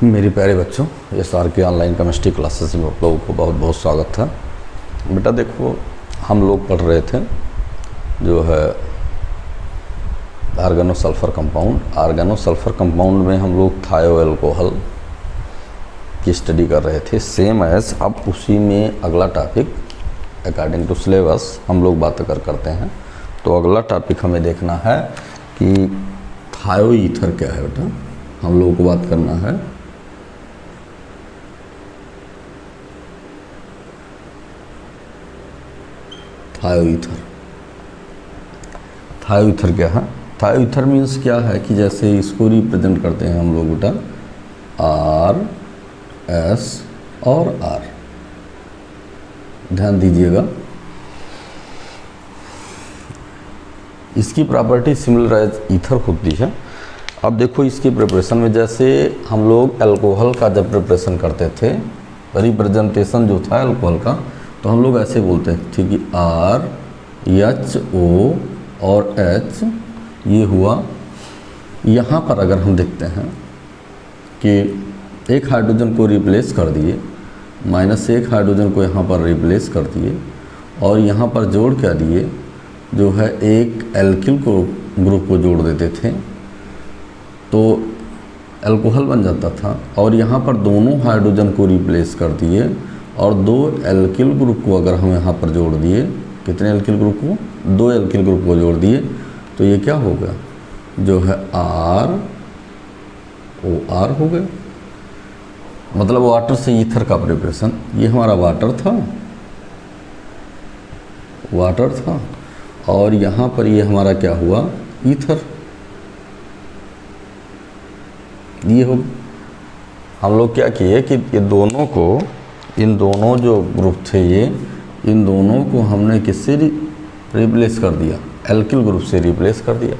मेरे प्यारे बच्चों, SR के ऑनलाइन केमिस्ट्री क्लासेस में आप लोगों को बहुत बहुत स्वागत है। बेटा देखो, हम लोग पढ़ रहे थे जो है ऑर्गेनोसल्फर कंपाउंड। ऑर्गेनोसल्फर कंपाउंड में हम लोग थायो अल्कोहल की स्टडी कर रहे थे, सेम एज। अब उसी में अगला टॉपिक अकॉर्डिंग टू सिलेबस हम लोग बात करते हैं। तो अगला टॉपिक हमें देखना है कि थायो ईथर क्या है। बेटा हम लोगों को बात करना है थायो ईथर। थायो ईथर क्या है? थायो ईथर मीन्स क्या है कि जैसे इसको रिप्रेजेंट करते हैं हम लोग बेटा आर, एस और आर। ध्यान दीजिएगा, इसकी प्रॉपर्टी सिमिलर एज ईथर होती है। अब देखो इसकी प्रिपरेशन में, जैसे हम लोग अल्कोहल का जब प्रिपरेशन करते थे, रिप्रेजेंटेशन जो था अल्कोहल का, तो हम लोग ऐसे बोलते थे कि आर, एच, ओ और एच ये हुआ। यहाँ पर अगर हम देखते हैं कि एक हाइड्रोजन को रिप्लेस कर दिए, -1 हाइड्रोजन को यहाँ पर रिप्लेस कर दिए और यहाँ पर जोड़ क्या दिए, जो है एक एल्किल को ग्रुप को जोड़ देते थे तो अल्कोहल बन जाता था। और यहाँ पर दोनों हाइड्रोजन को रिप्लेस कर दिए और 2 एल्किल ग्रुप को अगर हम यहाँ पर जोड़ दिए, कितने एल्किल ग्रुप को? 2 एल्किल ग्रुप को जोड़ दिए तो ये क्या हो गया, जो है आर ओ आर हो गया। मतलब वाटर से ईथर का प्रिपरेशन। ये हमारा वाटर था और यहाँ पर ये हमारा क्या हुआ, ईथर। ये हो, हम लोग क्या किए कि ये दोनों को, इन दोनों जो ग्रुप थे ये, इन दोनों को हमने किससे रिप्लेस कर दिया? एल्किल ग्रुप से रिप्लेस कर दिया।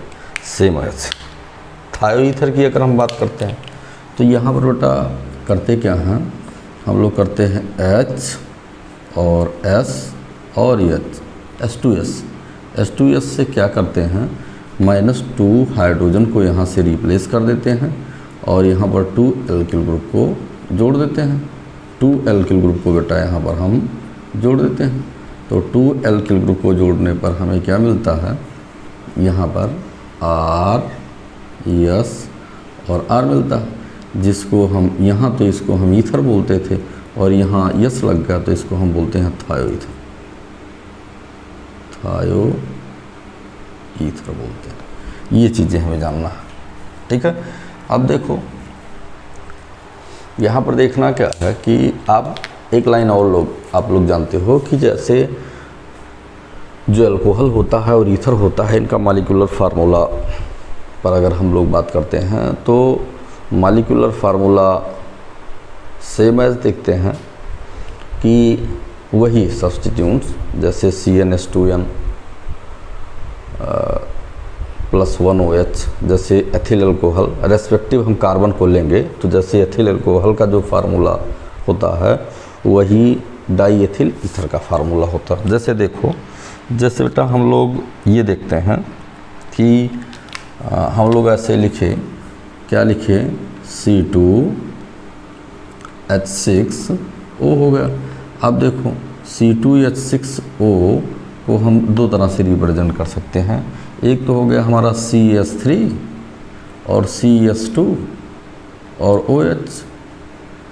सेम एज थायो ईथर की अगर हम बात करते हैं तो यहाँ पर बेटा करते क्या हैं हम लोग? करते हैं H और S और H, H2S। H2S से क्या करते हैं, -2 हाइड्रोजन को यहाँ से रिप्लेस कर देते हैं और यहाँ पर 2 एल्किल ग्रुप को जोड़ देते हैं। 2 एल्किल ग्रुप को बेटा यहाँ पर हम जोड़ देते हैं। तो 2 एल्किल ग्रुप को जोड़ने पर हमें क्या मिलता है, यहाँ पर R, S और R मिलता है, जिसको हम यहाँ तो इसको हम ईथर बोलते थे और यहाँ यस लग गया तो इसको हम बोलते हैं थायो ईथर। थायो ईथर बोलते हैं। ये चीज़ें हमें जानना है, ठीक है। अब देखो यहाँ पर देखना क्या है कि आप एक लाइन और आप लोग जानते हो कि जैसे जो अल्कोहल होता है और ईथर होता है, इनका मॉलिक्यूलर फार्मूला पर अगर हम लोग बात करते हैं तो मॉलिक्यूलर फार्मूला सेम एज देखते हैं कि वही सब्स्टिट्यूट्स, जैसे CnH2n +1 OH, जैसे एथिल अल्कोहल, रेस्पेक्टिव हम कार्बन को लेंगे तो जैसे एथिल अल्कोहल का जो फार्मूला होता है वही डाई एथिल ईथर का फार्मूला होता है। जैसे देखो, जैसे बेटा हम लोग ये देखते हैं कि हम लोग ऐसे लिखे, क्या लिखे, C2H6O हो गया। अब देखो C2H6O को हम 2 तरह से रिप्रेजेंट कर सकते हैं। एक तो हो गया हमारा CH3 और CH2 और OH,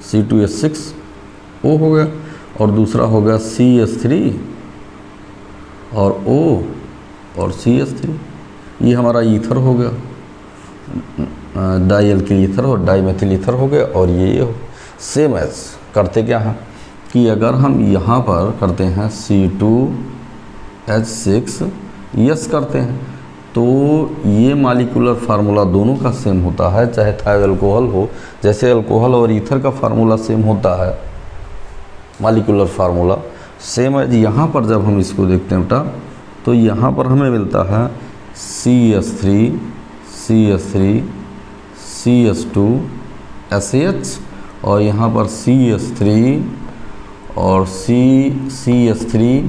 C2H6O हो गया, और दूसरा हो गया CH3 और O और CH3। ये हमारा ईथर हो गया, डाई एल्किल ईथर और डाई मेथिल ईथर हो गया। और ये हो सेम एज करते क्या है कि अगर हम यहाँ पर करते हैं C2H6 यस करते हैं तो ये मॉलिक्यूलर फार्मूला दोनों का सेम होता है, चाहे थायो अल्कोहल हो। जैसे अल्कोहल और ईथर का फार्मूला सेम होता है, मॉलिक्यूलर फार्मूला सेम है। यहाँ पर जब हम इसको देखते हैं बेटा तो यहाँ पर हमें मिलता है CH3 CH3 CH2 SH और यहाँ पर CH3 और CH3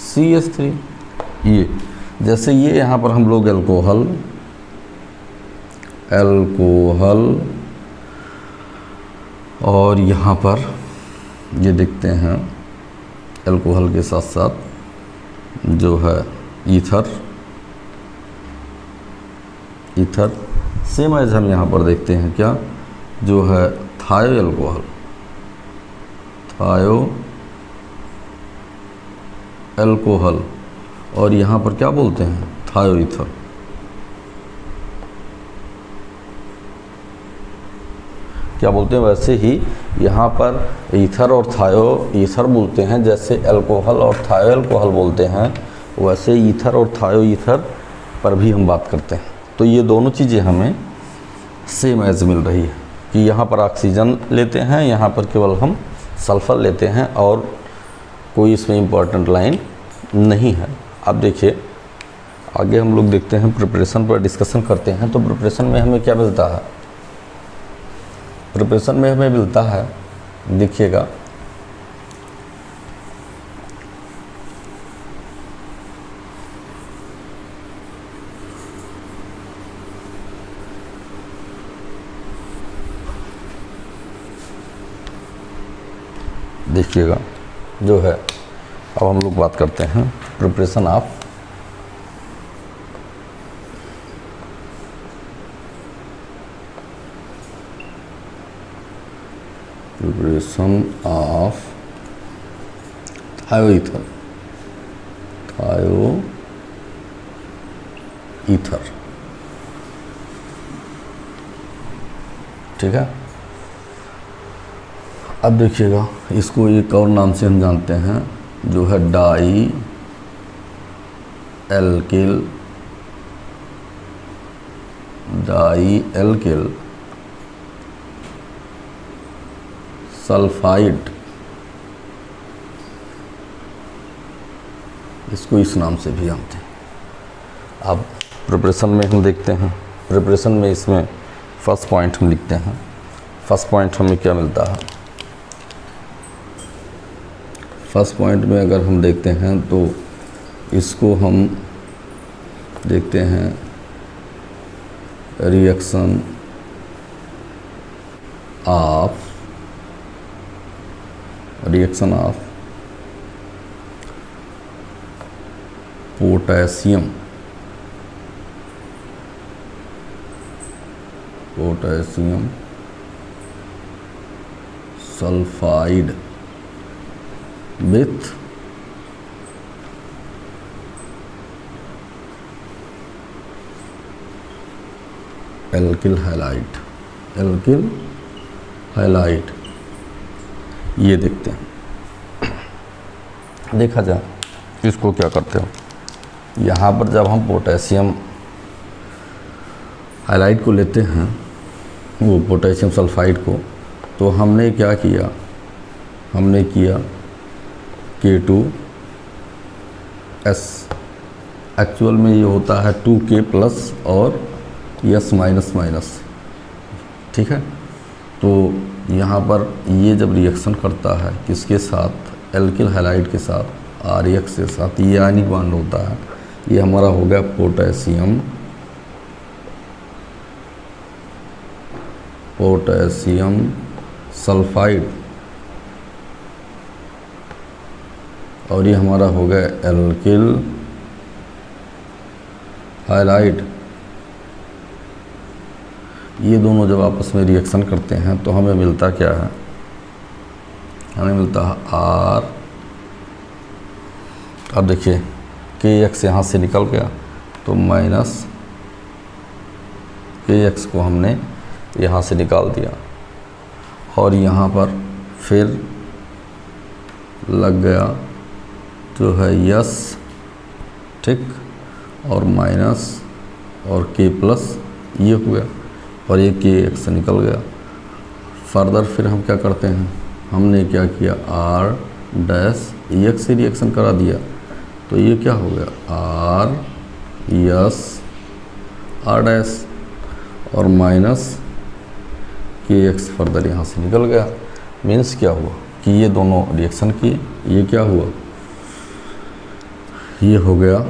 CH3। ये जैसे ये यहाँ पर हम लोग अल्कोहल एल्कोहल, और यहाँ पर ये देखते हैं एल्कोहल के साथ साथ जो है ईथर। सेम एज हम यहाँ पर देखते हैं क्या, जो है थायो एल्कोहल, और यहाँ पर क्या बोलते हैं, थायो ईथर। क्या बोलते हैं, वैसे ही यहाँ पर ईथर और थायो ईथर बोलते हैं, जैसे एल्कोहल और थायो एल्कोहल बोलते हैं, वैसे ईथर और थायो ईथर पर भी हम बात करते हैं। तो ये दोनों चीज़ें हमें सेम एज मिल रही है कि यहाँ पर ऑक्सीजन लेते हैं, यहाँ पर केवल हम सल्फ़र लेते हैं, और कोई इसमें इम्पॉर्टेंट लाइन नहीं है। अब देखिए आगे हम लोग देखते हैं, प्रिपरेशन पर डिस्कशन करते हैं। तो प्रिपरेशन में हमें क्या मिलता है, प्रिपरेशन में हमें मिलता है, देखिएगा देखिएगा जो है, अब हम लोग बात करते हैं प्रिपरेशन ऑफ थायो ईथर, ठीक है। अब देखिएगा इसको एक और नाम से हम जानते हैं, जो है डाई एल्किल सल्फाइड, इसको इस नाम से भी जानते हैं। अब प्रिपरेशन में हम देखते हैं, प्रिपरेशन में इसमें फर्स्ट पॉइंट हम लिखते हैं। फर्स्ट पॉइंट हमें क्या मिलता है, फर्स्ट पॉइंट में अगर हम देखते हैं तो इसको हम देखते हैं reaction of potassium sulphide with alkyl halide, ये देखते हैं। देखा जाए इसको क्या करते हो, यहाँ पर जब हम पोटेशियम हैलाइड को लेते हैं, वो पोटेशियम सल्फाइड को, तो हमने क्या किया, हमने किया K2S, एक्चुअल में ये होता है 2K प्लस और S माइनस माइनस, ठीक है। तो यहाँ पर ये जब रिएक्शन करता है किसके साथ, एल्किल हैलाइड के साथ, RX के साथ, ये आयनिक बॉन्ड होता है, ये हमारा हो गया पोटेशियम सल्फाइड, और ये हमारा हो गया एल्किल हैलाइड। ये दोनों जब आपस में रिएक्शन करते हैं तो हमें मिलता क्या है, हमें मिलता है R। अब देखिए KX यहाँ से निकल गया, तो माइनस KX को हमने यहाँ से निकाल दिया, और यहाँ पर फिर लग गया जो है यस, ठीक, और माइनस और K प्लस, ये हो गया, और ये KX से निकल गया। फर्दर फिर हम क्या करते हैं, हमने क्या किया, R डैश EX से रिएक्शन करा दिया, तो ये क्या हो गया, R यस R डैश, और माइनस KX फर्दर यहाँ से निकल गया। मीन्स क्या हुआ कि ये दोनों रिएक्शन किए, ये क्या हुआ, ये हो गया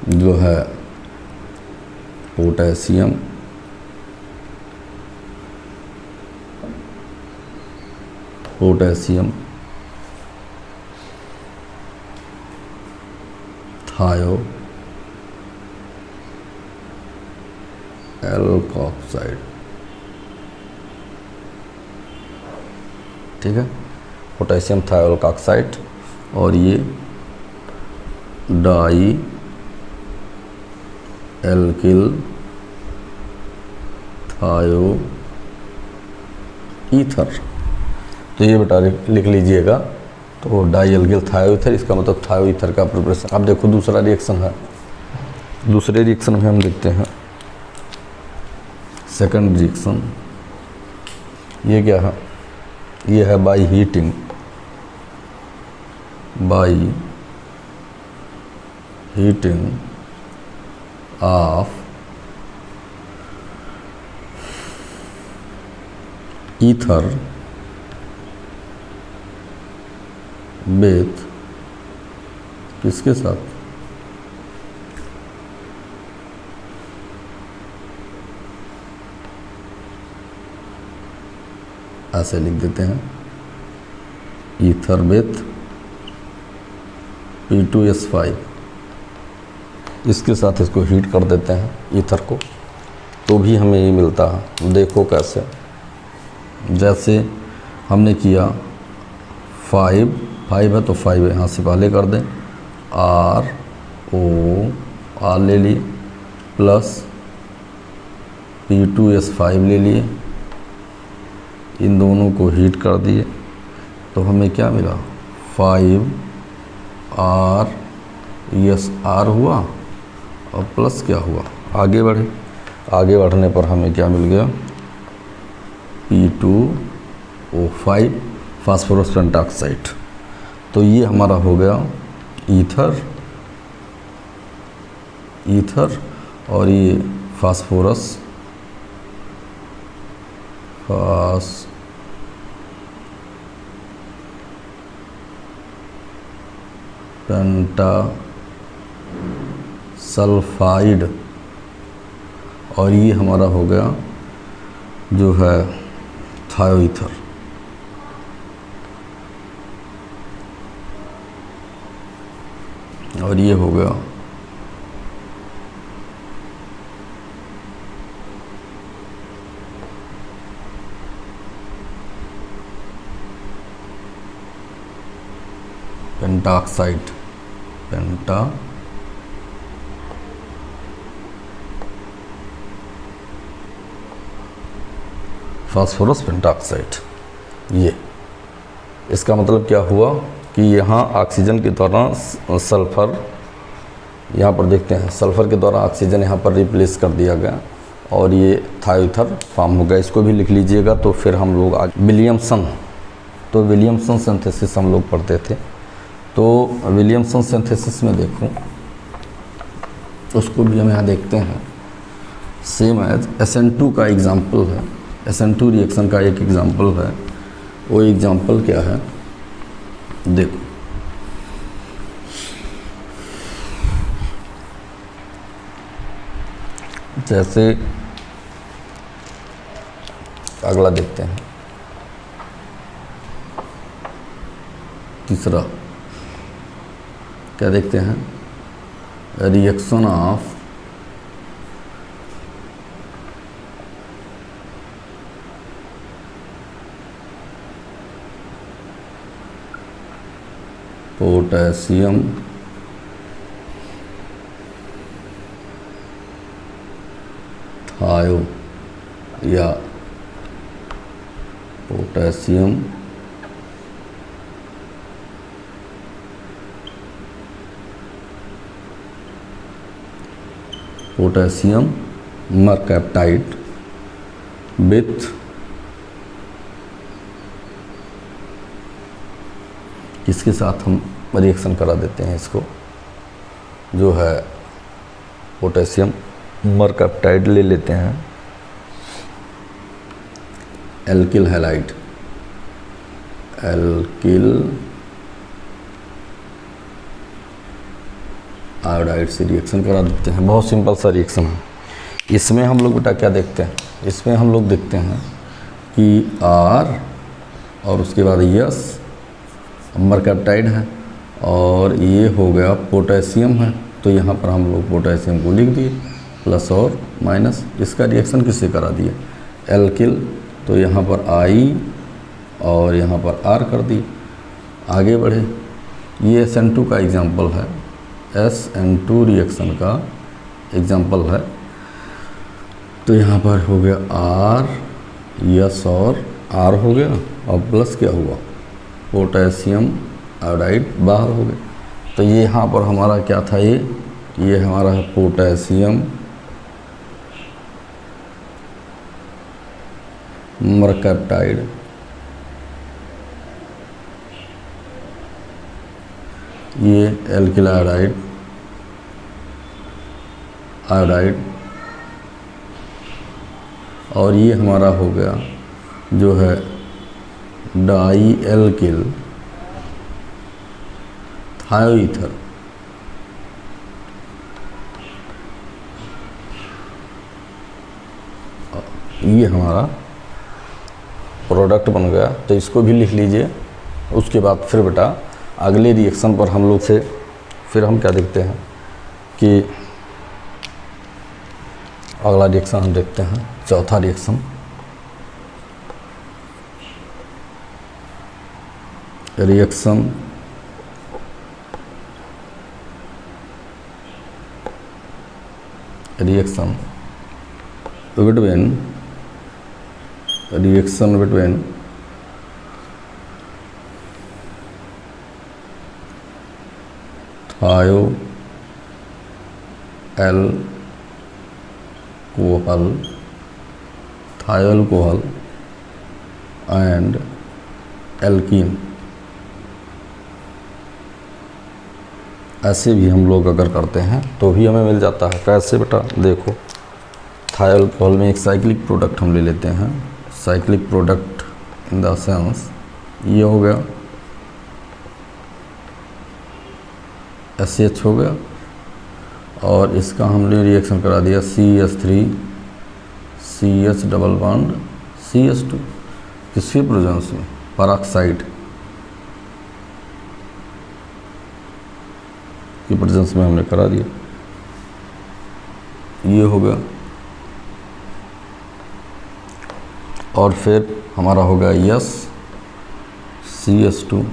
जो है पोटेशियम थायो एल्कोक्साइड, ठीक है, पोटेशियम थायोएल्कोक्साइड, और ये डाई एल्किल थायो ईथर। तो ये बेटा लिख लीजिएगा। तो डाई एल्किल थायो ईथर, इसका मतलब थायो ईथर का प्रिपरेशन। अब देखो दूसरा रिएक्शन है, दूसरे रिएक्शन में हम देखते हैं सेकंड रिएक्शन। ये क्या है? ये है by heating of ether with किसके साथ? ऐसे लिख देते हैं, ईथर विथ P2S5, इसके साथ इसको हीट कर देते हैं ईथर को, तो भी हमें ये मिलता है। देखो कैसे, जैसे हमने किया 5 है तो 5 यहाँ से पहले कर दें, R ले लिए, प्लस P2S5 ले लिए, इन दोनों को हीट कर दिए, तो हमें क्या मिला? 5R हुआ और प्लस क्या हुआ? आगे बढ़े, आगे बढ़ने पर हमें क्या मिल गया? P2O5 phosphorus pentoxide. तो ये हमारा हो गया ईथर और ये फास्फोरस पेंटासल्फाइड, और ये हमारा हो गया जो है थायोईथर। और ये हो गया पेंटॉक्साइड, फास्फोरस पेंटॉक्साइड। ये इसका मतलब क्या हुआ कि यहाँ ऑक्सीजन के दौरान सल्फ़र, यहाँ पर देखते हैं सल्फ़र के द्वारा ऑक्सीजन यहाँ पर रिप्लेस कर दिया गया और ये थायोईथर फॉर्म हो गया। इसको भी लिख लीजिएगा। तो फिर हम लोग आज विलियमसन सिंथेसिस हम लोग पढ़ते थे। तो विलियमसन सिंथेसिस में देखो, उसको भी हम यहाँ देखते हैं। सेम एज SN2 का एग्जाम्पल है, SN2 रिएक्शन का एक एग्जाम्पल है। वो एग्जाम्पल क्या है देखो, जैसे अगला देखते हैं, तीसरा क्या देखते हैं? रिएक्शन ऑफ पोटेशियम थायो या पोटेशियम मरकैप्टाइड विथ किसके साथ हम रिएक्शन करा देते हैं इसको, जो है पोटेशियम मरकैप्टाइड ले लेते हैं, एल्किल हैलाइड, एल्किल आयोडाइड से रिएक्शन करा देते हैं। बहुत सिंपल सा रिएक्शन है। इसमें हम लोग बेटा क्या देखते हैं, इसमें हम लोग देखते हैं कि R और उसके बाद यस मरकैप्टाइड है और ये हो गया पोटेशियम है, तो यहाँ पर हम लोग पोटेशियम को लिख दिए प्लस और माइनस। इसका रिएक्शन किससे करा दिए, एल्किल, तो यहाँ पर I और यहाँ पर R कर दिए। आगे बढ़े, ये SN2 का एग्जाम्पल है, SN2 रिएक्शन का एग्जाम्पल है, तो यहाँ पर हो गया R, यस और R हो गया और प्लस क्या हुआ, पोटेशियम आयोडाइड बाहर हो गया। तो ये यहाँ पर हमारा क्या था, ये हमारा है पोटेशियम मरकैप्टाइड, ये एल्किल आयोडाइड और ये हमारा हो गया जो है डाई एल्किल थायोईथर। ये हमारा प्रोडक्ट बन गया, तो इसको भी लिख लीजिए। उसके बाद फिर बेटा अगले रिएक्शन पर हम लोग से फिर हम क्या देखते हैं कि अगला रिएक्शन हम देखते हैं, चौथा reaction reaction between thiol and alkene। ऐसे भी हम लोग अगर करते हैं तो भी हमें मिल जाता है। कैसे बेटा, देखो थायोल कोहल में एक साइक्लिक प्रोडक्ट हम ले लेते हैं, cyclic product in the sense ये हो गया SH हो गया और इसका हमने रिएक्शन करा दिया CH3 CH double bond CH2 किसके प्रेजेंस में, पेरोक्साइड की प्रेजेंस में हमने करा दिया, ये हो गया। और फिर हमारा हो गया यस CH2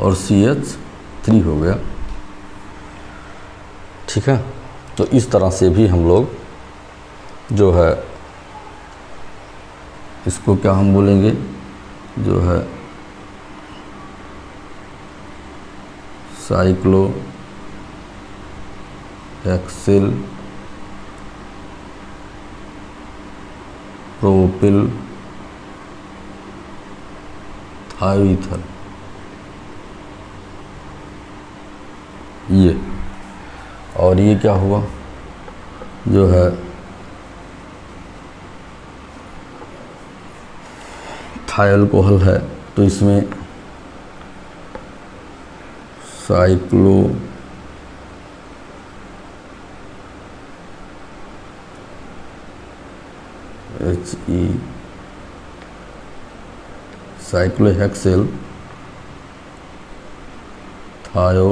और CH3 हो गया, ठीक है। तो इस तरह से भी हम लोग जो है इसको क्या हम बोलेंगे, जो है साइक्लोहेक्सिल प्रोपिल थायोईथर, ये और ये क्या हुआ, जो है थायोल कोहल है, तो इसमें साइक्लो साइक्लोहेक्सिल थायो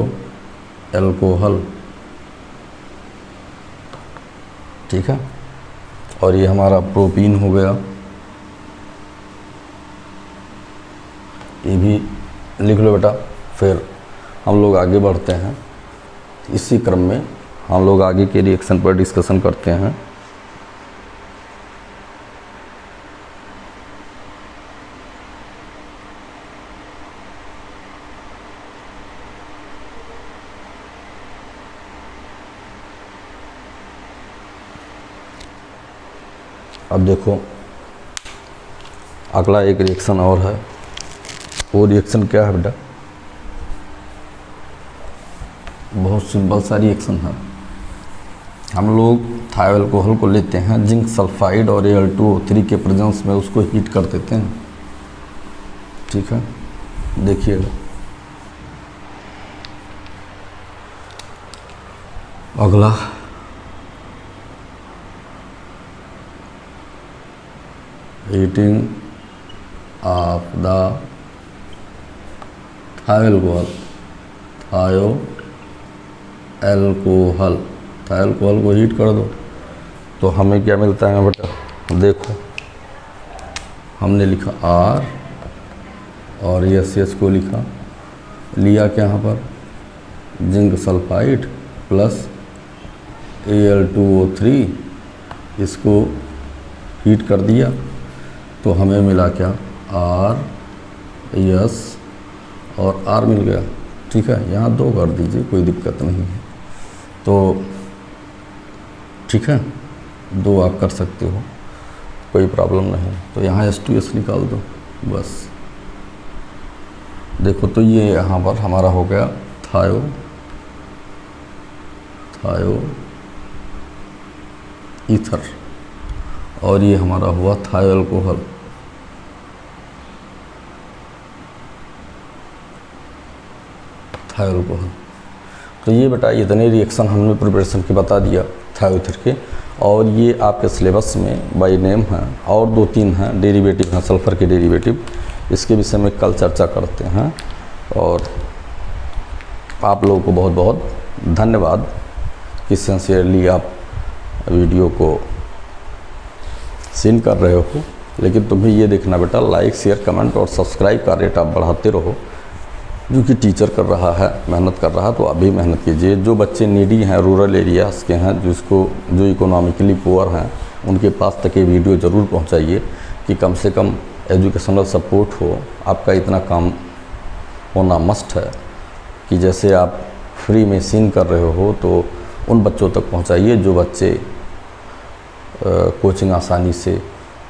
एल्कोहल, ठीक है। और ये हमारा प्रोपीन हो गया, ये भी लिख लो बेटा। फिर हम लोग आगे बढ़ते हैं, इसी क्रम में हम लोग आगे के रिएक्शन पर डिस्कशन करते हैं। अब देखो अगला एक रिएक्शन और है, वो रिएक्शन क्या है बेटा, बहुत सिंपल सा रिएक्शन है। हम लोग थायोल अल्कोहल को लेते हैं, जिंक सल्फाइड और Al2O3 के प्रेजेंस में उसको हीट कर देते हैं, ठीक है। देखिएगा अगला हीटिंग ऑफ द थायोअल्कोहल, थायोअल्कोहल को हीट कर दो तो हमें क्या मिलता है बेटा, देखो हमने लिखा R और एस को लिया क्या यहाँ पर जिंक सल्फाइड प्लस Al2O3, इसको हीट कर दिया तो हमें मिला क्या R S और R मिल गया। ठीक है, यहाँ 2 कर दीजिए, कोई दिक्कत नहीं है। तो ठीक है, 2 आप कर सकते हो, कोई प्रॉब्लम नहीं। तो यहाँ H2S निकाल दो बस। देखो तो ये यहाँ पर हमारा हो गया थायो ईथर और ये हमारा हुआ थायोअल्कोहल। तो ये बेटा इतने रिएक्शन हमने प्रिपरेशन के बता दिया थायोईथर के। और ये आपके सिलेबस में बाय नेम हैं और 2-3 हैं डेरिवेटिव हैं, सल्फ़र के डेरिवेटिव। इसके विषय में कल चर्चा करते हैं। और आप लोगों को बहुत बहुत धन्यवाद कि सिंसियरली आप वीडियो को सीन कर रहे हो। लेकिन तुम्हें ये देखना बेटा, लाइक शेयर कमेंट और सब्सक्राइब का रेट आप बढ़ाते रहो। क्योंकि टीचर कर रहा है, मेहनत कर रहा है, तो आप भी मेहनत कीजिए। जो बच्चे नीडी हैं, रूरल एरियाज़ के हैं, जो इकोनॉमिकली पुअर हैं, उनके पास तक ये वीडियो ज़रूर पहुंचाइए कि कम से कम एजुकेशनल सपोर्ट हो। आपका इतना काम होना मस्ट है कि जैसे आप फ्री में सीन कर रहे हो तो उन बच्चों तक पहुंचाइए जो बच्चे कोचिंग आसानी से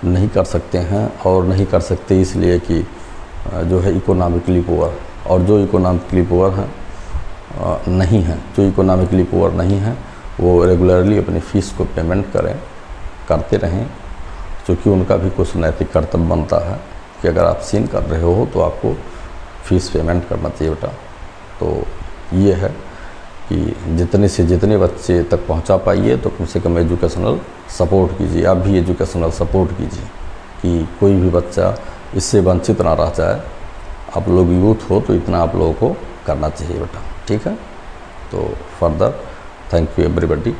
नहीं कर सकते हैं। और नहीं कर सकते इसलिए कि जो है इकोनॉमिकली पुअर, और जो इकोनॉमिकली पुअर हैं नहीं हैं, जो इकोनॉमिकली पुअर नहीं हैं वो रेगुलरली अपनी फ़ीस को पेमेंट करते रहें। क्योंकि उनका भी कुछ नैतिक कर्तव्य बनता है कि अगर आप सीन कर रहे हो तो आपको फ़ीस पेमेंट करना चाहिए बेटा। तो ये है कि जितने से जितने बच्चे तक पहुंचा पाइए तो कम से कम एजुकेशनल सपोर्ट कीजिए। आप भी एजुकेशनल सपोर्ट कीजिए कि कोई भी बच्चा इससे वंचित ना रह जाए। आप लोग यूथ हो तो इतना आप लोगों को करना चाहिए बेटा। ठीक है, तो फर्दर थैंक यू एवरीबॉडी।